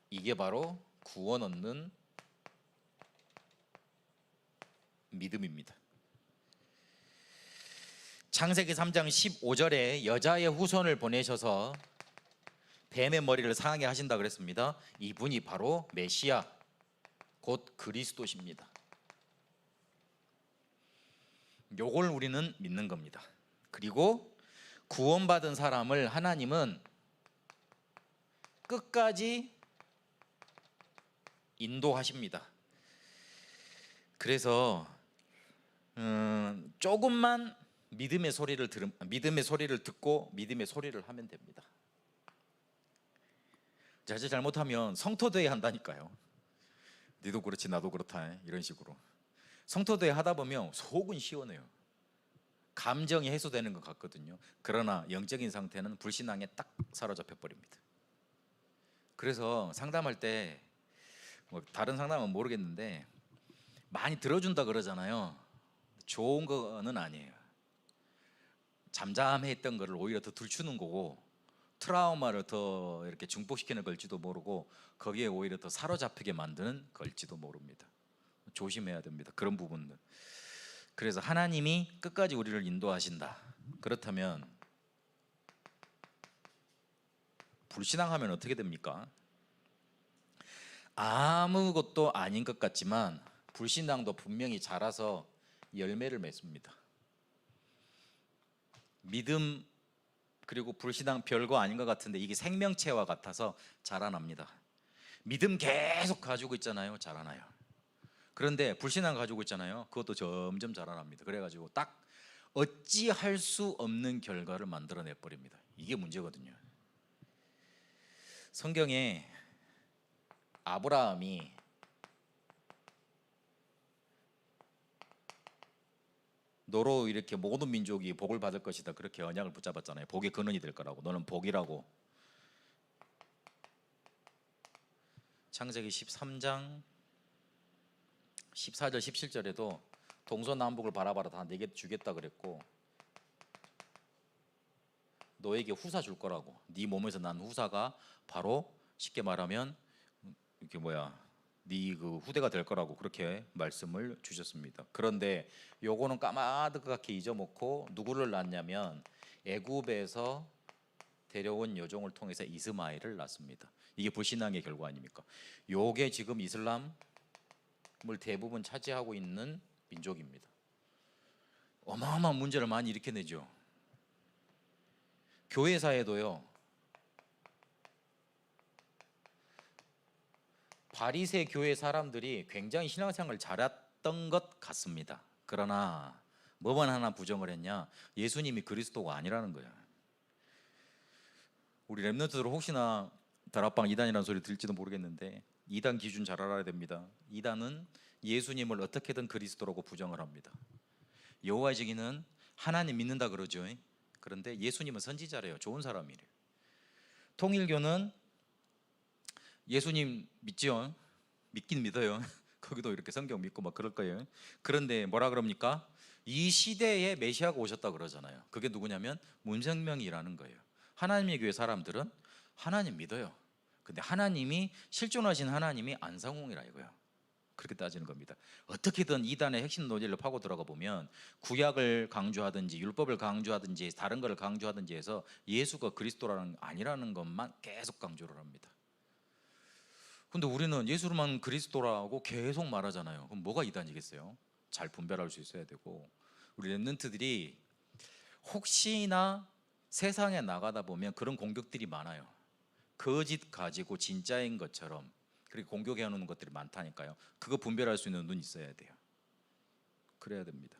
이게 바로 구원 얻는 믿음입니다. 창세기 3장 15절에 여자의 후손을 보내셔서 뱀의 머리를 상하게 하신다 그랬습니다. 이분이 바로 메시아 곧 그리스도십니다. 요걸 우리는 믿는 겁니다. 그리고 구원받은 사람을 하나님은 끝까지 인도하십니다. 그래서 조금만 믿음의 소리를 듣고 믿음의 소리를 하면 됩니다. 자칫 잘못하면 성토대회 한다니까요. 니도 그렇지 나도 그렇다 이런 식으로 성토대회 하다 보면 속은 시원해요. 감정이 해소되는 것 같거든요. 그러나 영적인 상태는 불신앙에 딱 사로잡혀 버립니다. 그래서 상담할 때 뭐 다른 상담은 모르겠는데 많이 들어준다 그러잖아요. 좋은 거는 아니에요. 잠잠했던 거를 오히려 더 들추는 거고, 트라우마를 더 이렇게 증폭시키는 걸지도 모르고 거기에 오히려 더 사로잡히게 만드는 걸지도 모릅니다. 조심해야 됩니다. 그런 부분들. 그래서 하나님이 끝까지 우리를 인도하신다. 그렇다면 불신앙하면 어떻게 됩니까? 아무것도 아닌 것 같지만 불신앙도 분명히 자라서 열매를 맺습니다. 믿음 그리고 불신앙 별거 아닌 것 같은데 이게 생명체와 같아서 자라납니다. 믿음 계속 가지고 있잖아요. 자라나요. 그런데 불신앙 가지고 있잖아요. 그것도 점점 자라납니다. 그래가지고 딱 어찌할 수 없는 결과를 만들어내 버립니다. 이게 문제거든요. 성경에 아브라함이 너로 이렇게 모든 민족이 복을 받을 것이다 그렇게 언약을 붙잡았잖아요. 복의 근원이 될 거라고. 너는 복이라고. 창세기 13장 14절 17절에도 동서남북을 바라봐라 다 내게 주겠다 그랬고, 너에게 후사 줄 거라고. 네 몸에서 난 후사가 바로 쉽게 말하면 이게 네 그 후대가 될 거라고 그렇게 말씀을 주셨습니다. 그런데 요거는 까마득하게 잊어먹고 누구를 낳냐면 애굽에서 데려온 여종을 통해서 이스마엘을 낳습니다. 이게 불신앙의 결과 아닙니까? 요게 지금 이슬람을 대부분 차지하고 있는 민족입니다. 어마어마한 문제를 많이 일으켜내죠. 교회사에도요, 바리새 교회 사람들이 굉장히 신앙생활을 잘했던 것 같습니다. 그러나 뭐만 하나 부정을 했냐? 예수님이 그리스도가 아니라는 거예요. 우리 랩런트들 혹시나 다락방 이단이라는 소리 들을지도 모르겠는데, 이단 기준 잘 알아야 됩니다. 이단은 예수님을 어떻게든 그리스도라고 부정을 합니다. 여호와의 증인은 하나님 믿는다 그러죠. 그런데 예수님은 선지자래요. 좋은 사람이래요. 통일교는 예수님 믿지요? 믿긴 믿어요. 거기도 이렇게 성경 믿고 막 그럴 거예요. 그런데 뭐라 그럽니까? 이 시대에 메시아가 오셨다 그러잖아요. 그게 누구냐면 문생명이라는 거예요. 하나님의 교회 사람들은 하나님 믿어요. 근데 하나님이 실존하신 하나님이 안상홍이라 이거예요. 그렇게 따지는 겁니다. 어떻게든 이단의 핵심 논리를 파고 들어가 보면 구약을 강조하든지 율법을 강조하든지 다른 것을 강조하든지 해서 예수가 그리스도라는 아니라는 것만 계속 강조를 합니다. 근데 우리는 예수로만 그리스도라고 계속 말하잖아요. 그럼 뭐가 이단이겠어요? 잘 분별할 수 있어야 되고, 우리 랩런트들이 혹시나 세상에 나가다 보면 그런 공격들이 많아요. 거짓 가지고 진짜인 것처럼 그렇게 공격해 오는 것들이 많다니까요. 그거 분별할 수 있는 눈이 있어야 돼요. 그래야 됩니다.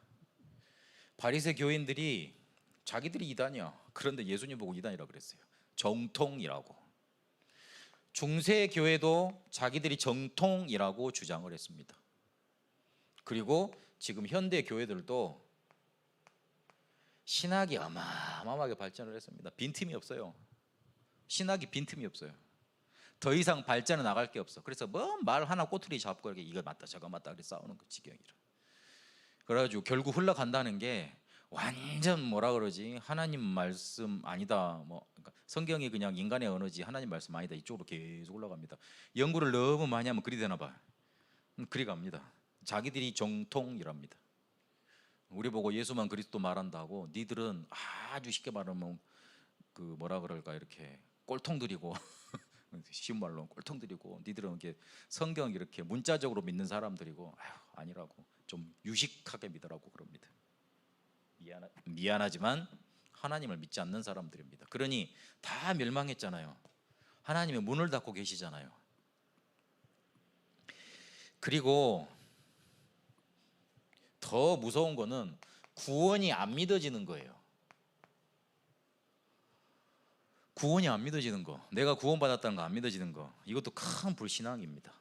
바리새 교인들이 자기들이 이단이야. 그런데 예수님 보고 이단이라고 그랬어요. 정통이라고. 중세 교회도 자기들이 정통이라고 주장을 했습니다. 그리고 지금 현대 교회들도 신학이 어마어마하게 발전을 했습니다. 빈틈이 없어요. 신학이 빈틈이 없어요. 더 이상 발전해 나갈 게 없어. 그래서 뭐 말 하나 꼬투리 잡고 이렇게 이거 맞다 저거 맞다 그렇게 싸우는 그 지경이라. 그래가지고 결국 흘러간다는 게 완전 뭐라 그러지? 하나님 말씀 아니다. 뭐 그러니까 성경이 그냥 인간의 언어지 하나님 말씀 아니다. 이쪽으로 계속 올라갑니다. 연구를 너무 많이 하면 그리 되나 봐. 그리 갑니다. 자기들이 정통이랍니다. 우리 보고 예수만 그리스도 말한다고, 니들은 아주 쉽게 말하면 그 뭐라 그럴까 이렇게 꼴통 들이고 쉬운 말로 꼴통 들이고, 니들은 이렇게 성경 이렇게 문자적으로 믿는 사람들이고, 아니라고 좀 유식하게 믿으라고 그럽니다. 미안하지만 하나님을 믿지 않는 사람들입니다. 그러니 다 멸망했잖아요. 하나님의 문을 닫고 계시잖아요. 그리고 더 무서운 거는 구원이 안 믿어지는 거예요. 구원이 안 믿어지는 거, 내가 구원받았다는 거 안 믿어지는 거, 이것도 큰 불신앙입니다.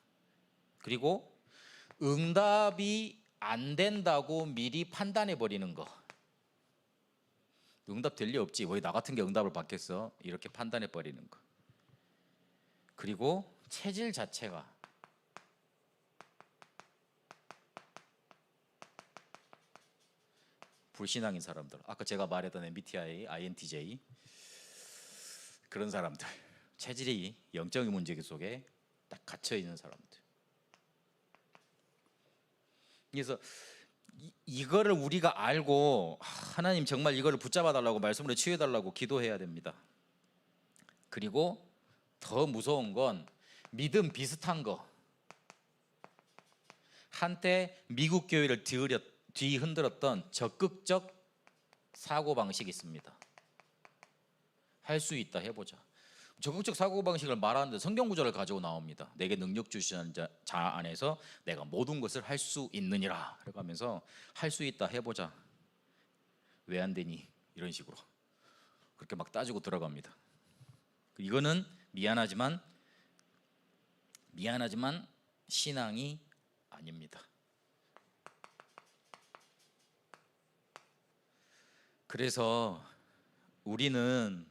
그리고 응답이 안 된다고 미리 판단해 버리는 거. 응답 될 리 없지, 왜 나 같은 게 응답을 받겠어, 이렇게 판단해 버리는 거. 그리고 체질 자체가 불신앙인 사람들, 아까 제가 말했던 MBTI, INTJ 그런 사람들, 체질이 영적인 문제 속에 딱 갇혀 있는 사람들. 그래서 이거를 우리가 알고 하나님 정말 이거를 붙잡아 달라고 말씀으로 치유해 달라고 기도해야 됩니다. 그리고 더 무서운 건 믿음 비슷한 거. 한때 미국 교회를 뒤흔들었던 적극적 사고방식이 있습니다. 할 수 있다 해보자. 적극적 사고방식을 말하는데 성경 구절을 가지고 나옵니다. 내게 능력 주시는 자 안에서 내가 모든 것을 할 수 있느니라 그러면서 할 수 있다 해보자. 왜 안 되니? 이런 식으로 그렇게 막 따지고 들어갑니다. 이거는 미안하지만 신앙이 아닙니다. 그래서 우리는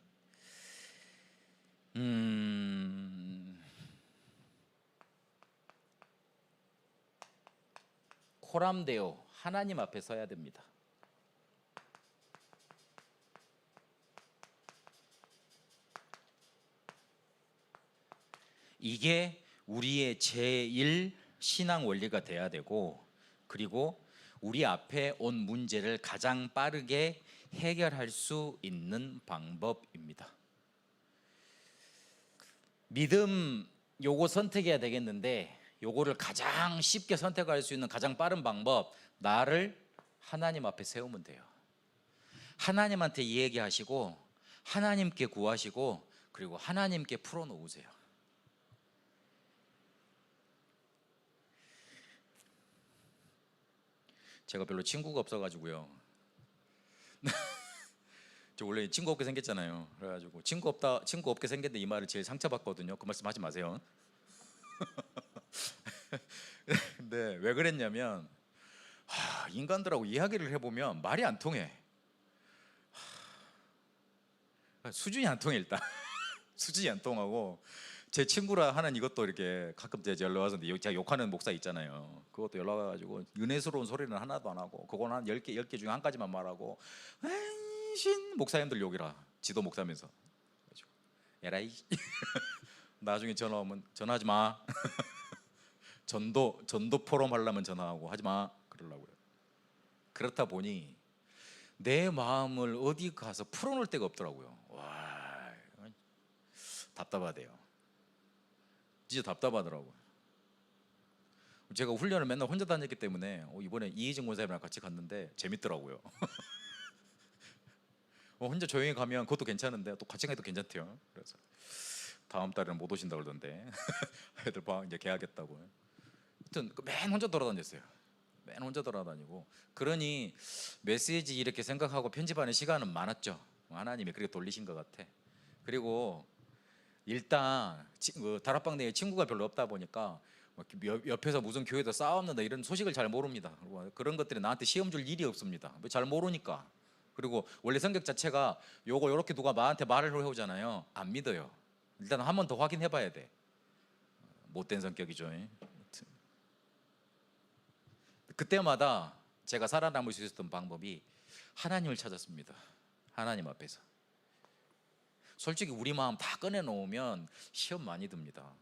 코람데오 하나님 앞에 서야 됩니다. 이게 우리의 제일 신앙 원리가 돼야 되고, 그리고 우리 앞에 온 문제를 가장 빠르게 해결할 수 있는 방법입니다. 믿음 요거 선택해야 되겠는데, 요거를 가장 쉽게 선택할 수 있는 가장 빠른 방법, 나를 하나님 앞에 세우면 돼요. 하나님한테 얘기하시고 하나님께 구하시고 그리고 하나님께 풀어놓으세요. 제가 별로 친구가 없어가지고요. 저 원래 친구 없게 생겼잖아요. 그래가지고 친구 없게 생겼는데 이 말을 제일 상처받거든요. 그 말씀 하지 마세요. 근데 왜 그랬냐면 인간들하고 이야기를 해보면 말이 안 통해. 수준이 안 통해 일단. 수준이 안 통하고 제 친구라 하는 이것도 이렇게 가끔 제 연락 와서 제가 욕하는 목사 있잖아요. 그것도 연락 와가지고 은혜스러운 소리는 하나도 안 하고 그건 한 10개 중에 한 가지만 말하고 신 목사님들 욕이라 지도 목사면서 에라이 나중에 전화 오면 전화하지 마. 전도 포럼 하려면 전화하고 하지 마 그러려고요. 그렇다 보니 내 마음을 어디 가서 풀어놓을 데가 없더라고요. 와 답답하대요. 진짜 답답하더라고요. 제가 훈련을 맨날 혼자 다녔기 때문에 이번에 이혜진 권사님이랑 같이 갔는데 재밌더라고요. 혼자 조용히 가면 그것도 괜찮은데 또 같이 가도 괜찮대요. 그래서 다음 달에는 못 오신다 그러던데 애들 방 이제 개하겠다고. 하여튼 맨 혼자 돌아다녔어요. 맨 혼자 돌아다니고 그러니 메시지 이렇게 생각하고 편집하는 시간은 많았죠. 하나님이 그렇게 돌리신 것 같아. 그리고 일단 다락방 내에 친구가 별로 없다 보니까 옆에서 무슨 교회에서 싸웠는다 이런 소식을 잘 모릅니다. 그런 것들이 나한테 시험 줄 일이 없습니다. 잘 모르니까. 그리고 원래 성격 자체가 요거 요렇게 누가 나한테 말을 해오잖아요. 안 믿어요. 일단 한 번 더 확인해 봐야 돼. 못된 성격이죠. 그때마다 제가 살아남을 수 있었던 방법이 하나님을 찾았습니다. 하나님 앞에서. 솔직히 우리 마음 다 꺼내놓으면 시험 많이 듭니다.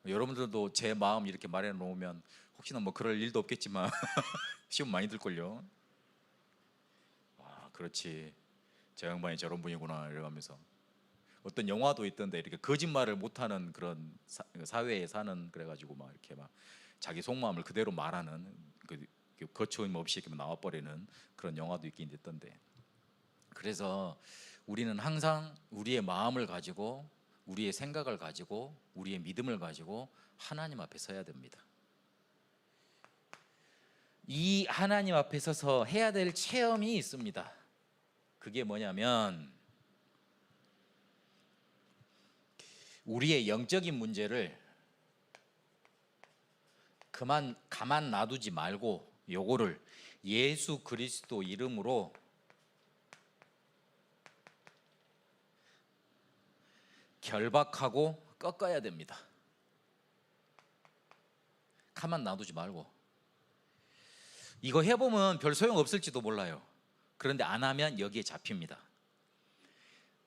여러분들도 제 마음 이렇게 말해놓으면 혹시나 뭐 그럴 일도 없겠지만 시험 많이 들걸요. 그렇지 저 양반이 저런 분이구나 이러면서 어떤 영화도 있던데 이렇게 거짓말을 못하는 그런 사회에 사는 그래가지고 막 이렇게 막 자기 속마음을 그대로 말하는 거침없이 없이 이렇게 나와버리는 그런 영화도 있긴 있던데 그래서 우리는 항상 우리의 마음을 가지고 우리의 생각을 가지고 우리의 믿음을 가지고 하나님 앞에 서야 됩니다. 이 하나님 앞에 서서 해야 될 체험이 있습니다. 그게 뭐냐면 우리의 영적인 문제를 가만 놔두지 말고 요거를 예수 그리스도 이름으로 결박하고 꺾어야 됩니다. 가만 놔두지 말고. 이거 해보면 별 소용 없을지도 몰라요. 그런데 안 하면 여기에 잡힙니다.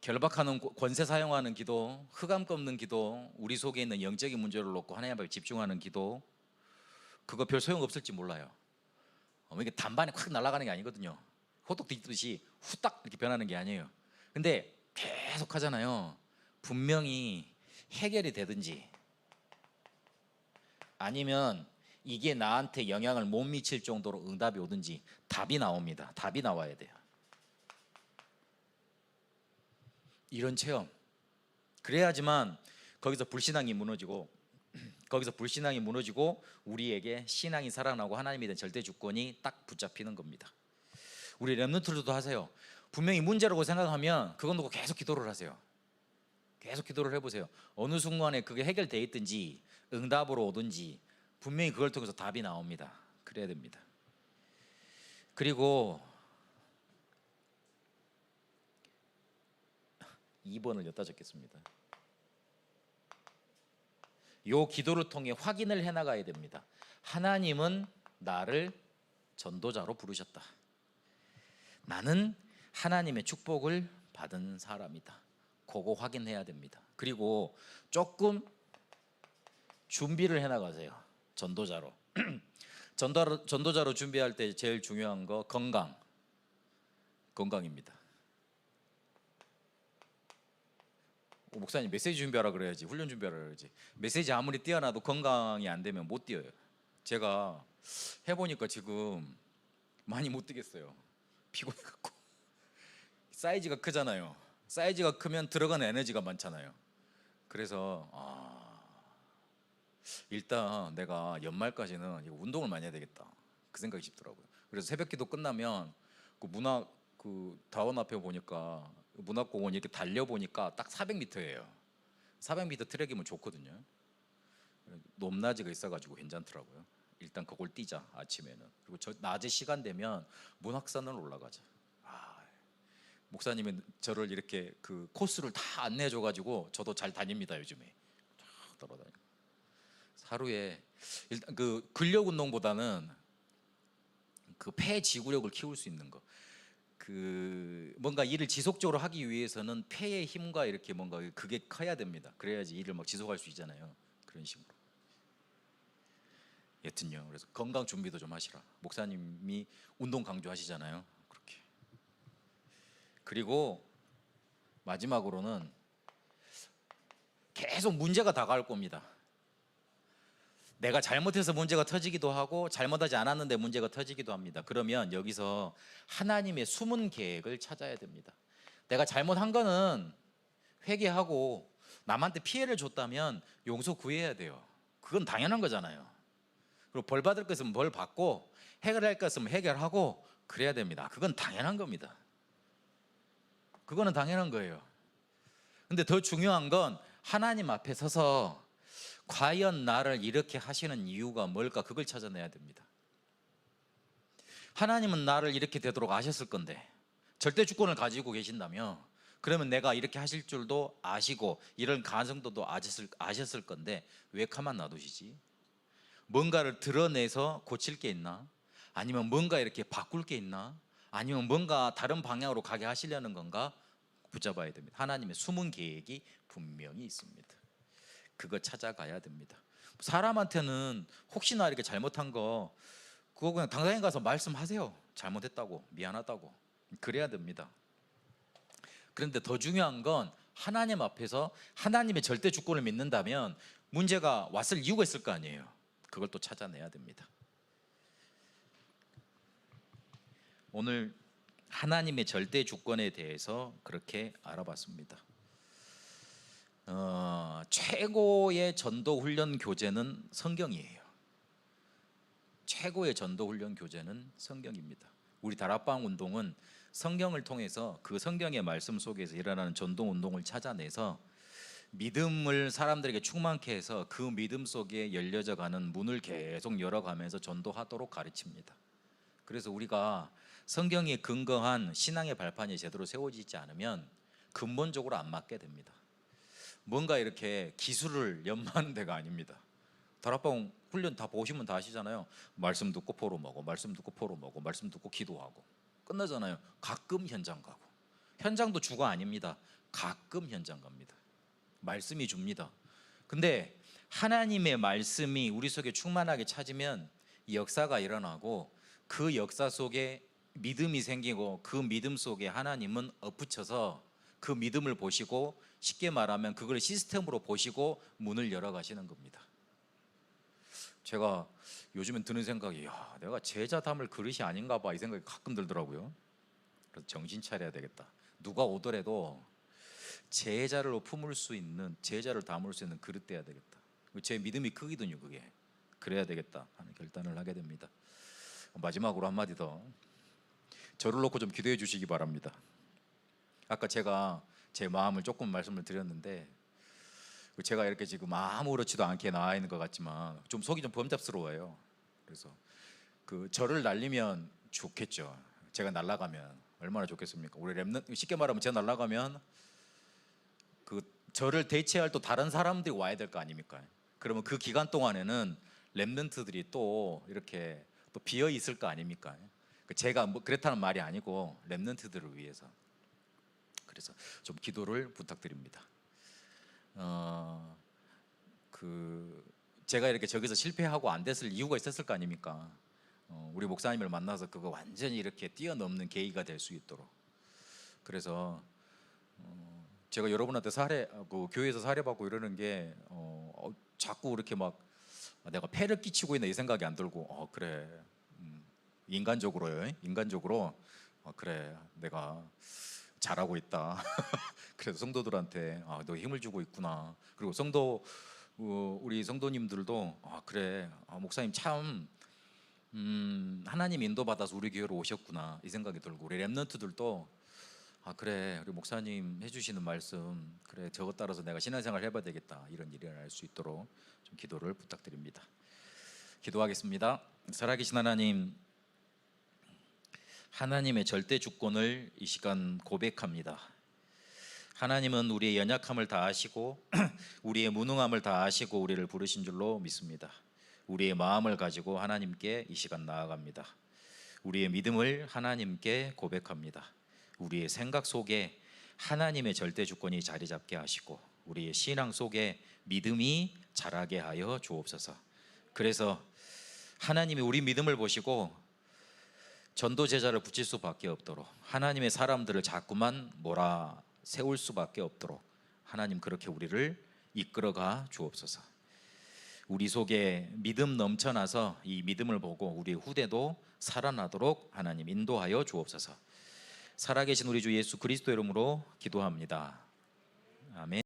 결박하는 권세 사용하는 기도, 흑암 꺾는 기도, 우리 속에 있는 영적인 문제를 놓고 하나님 앞에 집중하는 기도, 그거 별 소용 없을지 몰라요. 이게 단반에 확 날아가는 게 아니거든요. 호떡 뒤집듯이 후딱 이렇게 변하는 게 아니에요. 근데 계속 하잖아요. 분명히 해결이 되든지 아니면 이게 나한테 영향을 못 미칠 정도로 응답이 오든지 답이 나옵니다. 답이 나와야 돼요. 이런 체험. 그래야지만 거기서 불신앙이 무너지고 우리에게 신앙이 살아나고 하나님에 대한 절대 주권이 딱 붙잡히는 겁니다. 우리 렘넌트들도 하세요. 분명히 문제라고 생각하면 그거 놓고 계속 기도를 하세요. 계속 기도를 해보세요. 어느 순간에 그게 해결되어 있든지 응답으로 오든지 분명히 그걸 통해서 답이 나옵니다. 그래야 됩니다. 그리고 2번을 엿다 적겠습니다. 요 기도를 통해 확인을 해나가야 됩니다. 하나님은 나를 전도자로 부르셨다. 나는 하나님의 축복을 받은 사람이다. 그거 확인해야 됩니다. 그리고 조금 준비를 해나가세요. 전도자로. 전도자로 준비할 때 제일 중요한 거 건강입니다. 목사님 메시지 준비하라 그래야지, 훈련 준비하라 그래야지. 메시지 아무리 뛰어나도 건강이 안 되면 못 뛰어요. 제가 해보니까 지금 많이 못 뛰겠어요. 피곤해갖고 사이즈가 크잖아요. 사이즈가 크면 들어가는 에너지가 많잖아요. 그래서 일단 내가 연말까지는 이거 운동을 많이 해야 되겠다 그 생각이 싶더라고요. 그래서 새벽기도 끝나면 그 문학 그 다원 앞에 보니까 문학공원 이렇게 달려 보니까 딱 400m예요. 400m 트랙이면 좋거든요. 높낮이가 있어가지고 괜찮더라고요. 일단 그걸 뛰자 아침에는. 그리고 저 낮에 시간 되면 문학산을 올라가자. 목사님이 저를 이렇게 그 코스를 다 안내해줘가지고 저도 잘 다닙니다 요즘에. 쫙 돌아다니고. 하루에 일단 그 근력 운동보다는 그 폐 지구력을 키울 수 있는 거. 그 뭔가 일을 지속적으로 하기 위해서는 폐의 힘과 이렇게 뭔가 그게 커야 됩니다. 그래야지 일을 막 지속할 수 있잖아요. 그런 식으로. 여튼요. 그래서 건강 준비도 좀 하시라. 목사님이 운동 강조하시잖아요. 그렇게. 그리고 마지막으로는 계속 문제가 다가올 겁니다. 내가 잘못해서 문제가 터지기도 하고 잘못하지 않았는데 문제가 터지기도 합니다. 그러면 여기서 하나님의 숨은 계획을 찾아야 됩니다. 내가 잘못한 거는 회개하고 남한테 피해를 줬다면 용서 구해야 돼요. 그건 당연한 거잖아요. 그리고 벌 받을 것은 벌 받고 해결할 것은 해결하고 그래야 됩니다. 그건 당연한 겁니다. 그거는 당연한 거예요. 근데 더 중요한 건 하나님 앞에 서서 과연 나를 이렇게 하시는 이유가 뭘까? 그걸 찾아내야 됩니다. 하나님은 나를 이렇게 되도록 아셨을 건데 절대 주권을 가지고 계신다면 그러면 내가 이렇게 하실 줄도 아시고 이런 가능성도 아셨을 건데 왜 가만 놔두시지? 뭔가를 드러내서 고칠 게 있나? 아니면 뭔가 이렇게 바꿀 게 있나? 아니면 뭔가 다른 방향으로 가게 하시려는 건가? 붙잡아야 됩니다. 하나님의 숨은 계획이 분명히 있습니다. 그거 찾아가야 됩니다. 사람한테는 혹시나 이렇게 잘못한 거 그거 그냥 당당히 가서 말씀하세요. 잘못했다고, 미안하다고. 그래야 됩니다. 그런데 더 중요한 건 하나님 앞에서 하나님의 절대 주권을 믿는다면 문제가 왔을 이유가 있을 거 아니에요. 그걸 또 찾아내야 됩니다. 오늘 하나님의 절대 주권에 대해서 그렇게 알아봤습니다. 최고의 전도 훈련 교재는 성경이에요. 최고의 전도 훈련 교재는 성경입니다. 우리 다락방 운동은 성경을 통해서 그 성경의 말씀 속에서 일어나는 전도 운동을 찾아내서 믿음을 사람들에게 충만케 해서 그 믿음 속에 열려져 가는 문을 계속 열어가면서 전도하도록 가르칩니다. 그래서 우리가 성경에 근거한 신앙의 발판이 제대로 세워지지 않으면 근본적으로 안 맞게 됩니다. 뭔가 이렇게 기술을 연마하는 데가 아닙니다. 다락방 훈련 다 보시면 다 아시잖아요. 말씀 듣고 포로 먹고 말씀 듣고 포로 먹고 말씀 듣고 기도하고 끝나잖아요. 가끔 현장 가고. 현장도 주가 아닙니다. 가끔 현장 갑니다. 말씀이 줍니다. 근데 하나님의 말씀이 우리 속에 충만하게 찾으면 역사가 일어나고 그 역사 속에 믿음이 생기고 그 믿음 속에 하나님은 엎으쳐서 그 믿음을 보시고 쉽게 말하면 그걸 시스템으로 보시고 문을 열어 가시는 겁니다. 제가 요즘엔 드는 생각이 내가 제자 담을 그릇이 아닌가 봐 이 생각이 가끔 들더라고요. 그래서 정신 차려야 되겠다. 누가 오더라도 제자를 품을 수 있는 제자를 담을 수 있는 그릇 돼야 되겠다. 제 믿음이 크거든요 그게. 그래야 되겠다 하는 결단을 하게 됩니다. 마지막으로 한마디 더 저를 놓고 좀 기도해 주시기 바랍니다. 아까 제가 제 마음을 조금 말씀을 드렸는데 제가 이렇게 지금 아무렇지도 않게 나와 있는 것 같지만 좀 속이 좀 범잡스러워요. 그래서 그 저를 날리면 좋겠죠. 제가 날아가면 얼마나 좋겠습니까? 우리 랩런트 쉽게 말하면 제가 날아가면 그 저를 대체할 또 다른 사람들이 와야 될 거 아닙니까? 그러면 그 기간 동안에는 랩런트들이 또 이렇게 또 비어 있을 거 아닙니까? 제가 뭐 그렇다는 말이 아니고 랩런트들을 위해서 그래서 좀 기도를 부탁드립니다. 그 제가 이렇게 저기서 실패하고 안 됐을 이유가 있었을 거 아닙니까? 우리 목사님을 만나서 그거 완전히 이렇게 뛰어넘는 계기가 될 수 있도록. 그래서 제가 여러분한테 그 교회에서 사례받고 이러는 게 자꾸 이렇게 막 내가 폐를 끼치고 있는 이 생각이 안 들고 그래 인간적으로요. 인간적으로 그래 내가 잘하고 있다. 그래서 성도들한테 너 힘을 주고 있구나. 그리고 성도 우리 성도님들도 그래 목사님 참 하나님 인도받아서 우리 교회로 오셨구나 이 생각이 들고 우리 렘넌트들도 그래 우리 목사님 해주시는 말씀 그래 저것 따라서 내가 신앙생활 해봐야 되겠다 이런 일이 일어날 수 있도록 좀 기도를 부탁드립니다. 기도하겠습니다. 살아계신 하나님, 하나님의 절대 주권을 이 시간 고백합니다. 하나님은 우리의 연약함을 다 아시고 우리의 무능함을 다 아시고 우리를 부르신 줄로 믿습니다. 우리의 마음을 가지고 하나님께 이 시간 나아갑니다. 우리의 믿음을 하나님께 고백합니다. 우리의 생각 속에 하나님의 절대 주권이 자리 잡게 하시고 우리의 신앙 속에 믿음이 자라게 하여 주옵소서. 그래서 하나님이 우리 믿음을 보시고 전도 제자를 붙일 수밖에 없도록 하나님의 사람들을 자꾸만 몰아 세울 수밖에 없도록 하나님 그렇게 우리를 이끌어가 주옵소서. 우리 속에 믿음 넘쳐나서 이 믿음을 보고 우리 후대도 살아나도록 하나님 인도하여 주옵소서. 살아계신 우리 주 예수 그리스도 이름으로 기도합니다. 아멘.